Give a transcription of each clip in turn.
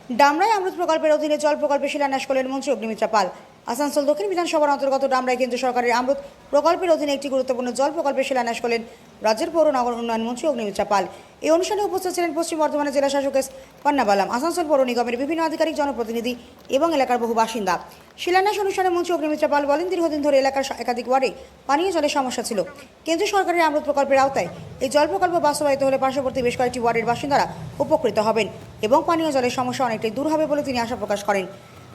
ডামরাই অমৃত প্রকল্পের অধীনে জল প্রকল্পে শিলান্যাস করলেন মন্ত্রী অগ্নিমিত্রা পাল। আসানসোল দক্ষিণ বিধানসভার অন্তর্গত ডামরাই কেন্দ্র সরকারের অমৃত প্রকল্পের অধীনে একটি গুরুত্বপূর্ণ জল প্রকল্পে শিলান্যাস করলেন রাজ্যের পৌর নগর উন্নয়ন মন্ত্রী অগ্নিমিত্রা পাল। এই অনুষ্ঠানে উপস্থিত ছিলেন পশ্চিম বর্ধমানের জেলা শাসক এস পন্নাবালাম, আসানসোল পৌর নিগমের বিভিন্ন আধিকারিক, জনপ্রতিনিধি এবং এলাকার বহু বাসিন্দা। শিলান্যাস অনুষ্ঠানে মন্ত্রী অগ্নিমিত্রা পাল বলেন, দীর্ঘদিন ধরে এলাকার একাধিক ওয়ার্ডে পানীয় জলের সমস্যা ছিল। কেন্দ্র সরকারের অমৃত প্রকল্পের আওতায় এই জল প্রকল্প বাস্তবায়িত হলে পার্শ্ববর্তী বেশ কয়েকটি ওয়ার্ডের বাসিন্দারা উপকৃত হবেন এবং পানীয় জলের সমস্যা অনেকটাই দূর হবে বলে তিনি আশা প্রকাশ করেন।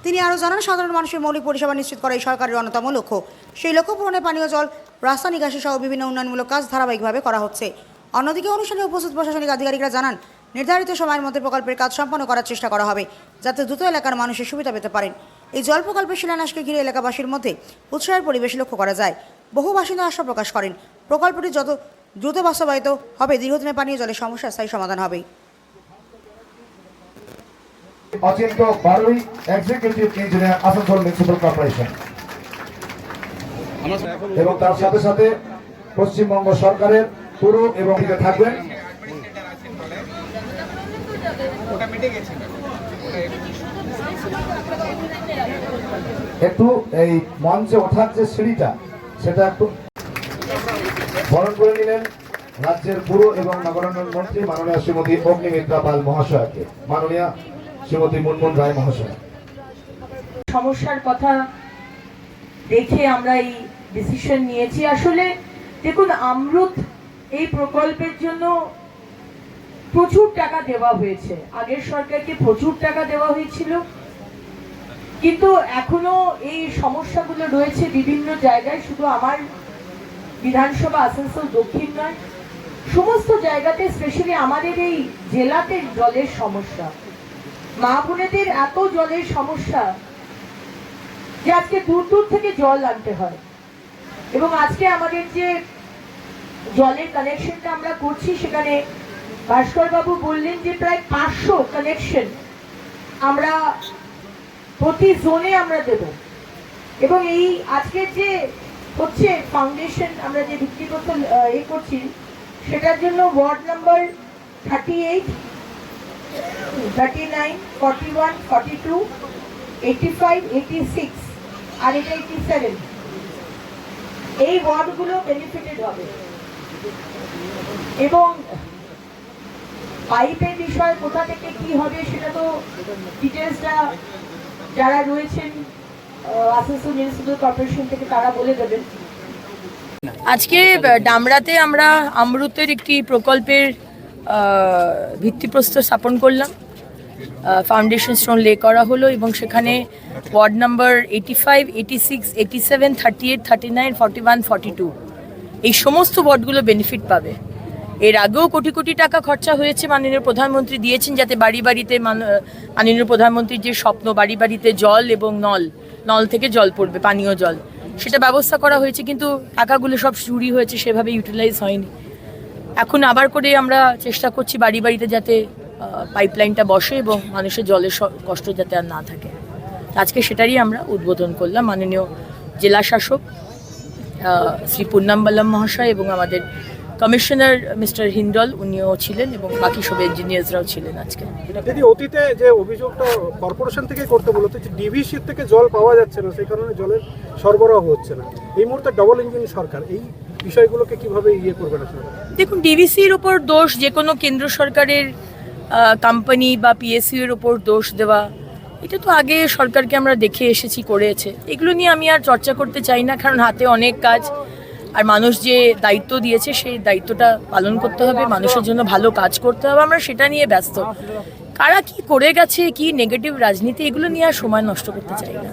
তিনি আরও জানান, সাধারণ মানুষের মৌলিক পরিষেবা নিশ্চিত করা এই সরকারের অন্যতম লক্ষ্য। সেই লক্ষ্য পূরণে পানীয় জল, রাস্তা নিকাশি সহ বিভিন্ন উন্নয়নমূলক কাজ ধারাবাহিকভাবে করা হচ্ছে। অন্যদিকে অনুষ্ঠানে উপস্থিত প্রশাসনিক আধিকারিকরা জানান, নির্ধারিত সময়ের মধ্যে প্রকল্পের কাজ সম্পন্ন করার চেষ্টা করা হবে যাতে দ্রুত এলাকার মানুষের সুবিধা পেতে পারেন। এই জল প্রকল্পের শিলান্যাসকে ঘিরে এলাকাবাসীর মধ্যে উৎসাহের পরিবেশ লক্ষ্য করা যায়। বহু বাসিন্দা আশা প্রকাশ করেন, প্রকল্পটি যত দ্রুত বাস্তবায়িত হবে দীর্ঘদিনের পানীয় জলের সমস্যার স্থায়ী সমাধান হবে। Achinta Barui, executive engineer, Asansol municipal corporation, এবং তার সাথে সাথে পশ্চিমবঙ্গ সরকারের পুরো এবং থাকবেন। একটু এই মঞ্চে ওঠার যে সিঁড়িটা সেটা একটু বরণ করে নিলেন রাজ্যের পুর এবং নগরায়ণ মন্ত্রী মাননীয় শ্রীমতী অগ্নিমিত্রা পাল মহাশয়কে। মাননীয় শ্রীমতী মুনমুন রায় মহাশয়, সমস্যার কথা দেখে আমরা এই ডিসিশন নিয়েছি। আসলে দেখুন, অমৃত এই প্রকল্পের জন্য প্রচুর টাকা দেওয়া হয়েছে, আগের সরকারকে প্রচুর টাকা দেওয়া হয়েছিল, কিন্তু এখনো এই সমস্যাগুলো রয়েছে বিভিন্ন জায়গায়। শুধু আমার বিধানসভা আসানসোল দক্ষিণ নয়, সমস্ত জায়গাতে, স্পেশালি আমাদের এই জেলাতে জলের সমস্যা, মা বোনেদের এত জলের সমস্যা যে আজকে দূর দূর থেকে জল আনতে হয়। এবং আজকে আমাদের যে জলের কানেকশনটা আমরা করছি, সেখানে ভাস্কর বাবু বললেন যে প্রায় 500 কানেকশন আমরা প্রতি জোনে আমরা দেব। এবং এই আজকের যে হচ্ছে ফাউন্ডেশন আমরা যে ভিত্তিগত করছি, সেটার জন্য ওয়ার্ড নাম্বার 38, 39, 41, 42, 85, 86 আর এটা 87, এই ওয়ার্ডগুলো বেনিফিটেড হবে। এবং পাইপের বিষয় কোথা থেকে কি হবে সেটা তো ডিটেলসটা যারা রয়েছেন আসানসোল মিউনিসিপাল কর্পোরেশন থেকে তারা বলে দেবেন। আজকে ডামরাতে আমরা অমৃতের একটি প্রকল্পের ভিত্তিপ্রস্তর স্থাপন করলাম, ফাউন্ডেশন স্টোন লে করা হলো এবং সেখানে ওয়ার্ড নাম্বার 85, 86, 87, 38, 39, 41, 42 এই সমস্ত ওয়ার্ডগুলো বেনিফিট পাবে। এর আগেও কোটি কোটি টাকা খরচা হয়েছে, মাননীয় প্রধানমন্ত্রী দিয়েছেন যাতে বাড়ি বাড়িতে, মাননীয় প্রধানমন্ত্রীর যে স্বপ্ন বাড়ি বাড়িতে জল এবং নল থেকে জল পড়বে, পানীয় জল, সেটা ব্যবস্থা করা হয়েছে, কিন্তু টাকাগুলো সব চুরি হয়েছে, সেভাবে ইউটিলাইজ হয়নি। এখন আবার করে আমরা চেষ্টা করছি বাড়ি বাড়িতে যাতে পাইপলাইনটা বসে এবং মানুষের জলের কষ্ট যাতে আর না থাকে। আজকে সেটারই আমরা উদ্বোধন করলাম। মাননীয় জেলা শাসক শ্রী পন্নাবালাম মহাশয় এবং আমাদের কমিশনার মিস্টার হিন্ডল উনিও ছিলেন এবং বাকি সব ইঞ্জিনিয়ার্সরাও ছিলেন আজকে। যদি অতীতে যে অভিযোগটা কর্পোরেশন থেকে করতে বলতো যে ডিভিসি থেকে জল পাওয়া যাচ্ছে না, সেই কারণে জলের সরবরাহ হচ্ছে না, এই মুহূর্তে ডবল ইঞ্জিন সরকার এই বিষয়গুলোকে কিভাবে করবে না? দেখুন, ডিভিসির ওপর দোষ, যে কোনো কেন্দ্র সরকারের কোম্পানি বা পিএসইউ এর ওপর দোষ দেওয়া, এটা তো আগে সরকারকে আমরা দেখে এসেছি করেছে। এগুলো নিয়ে আমি আর চর্চা করতে চাই না, কারণ হাতে অনেক কাজ, আর মানুষ যে দায়িত্ব দিয়েছে সেই দায়িত্বটা পালন করতে হবে, মানুষের জন্য ভালো কাজ করতে হবে, আমরা সেটা নিয়ে ব্যস্ত। কারা কি করে গেছে, কি নেগেটিভ রাজনীতি, এগুলো নিয়ে আর সময় নষ্ট করতে চাই না।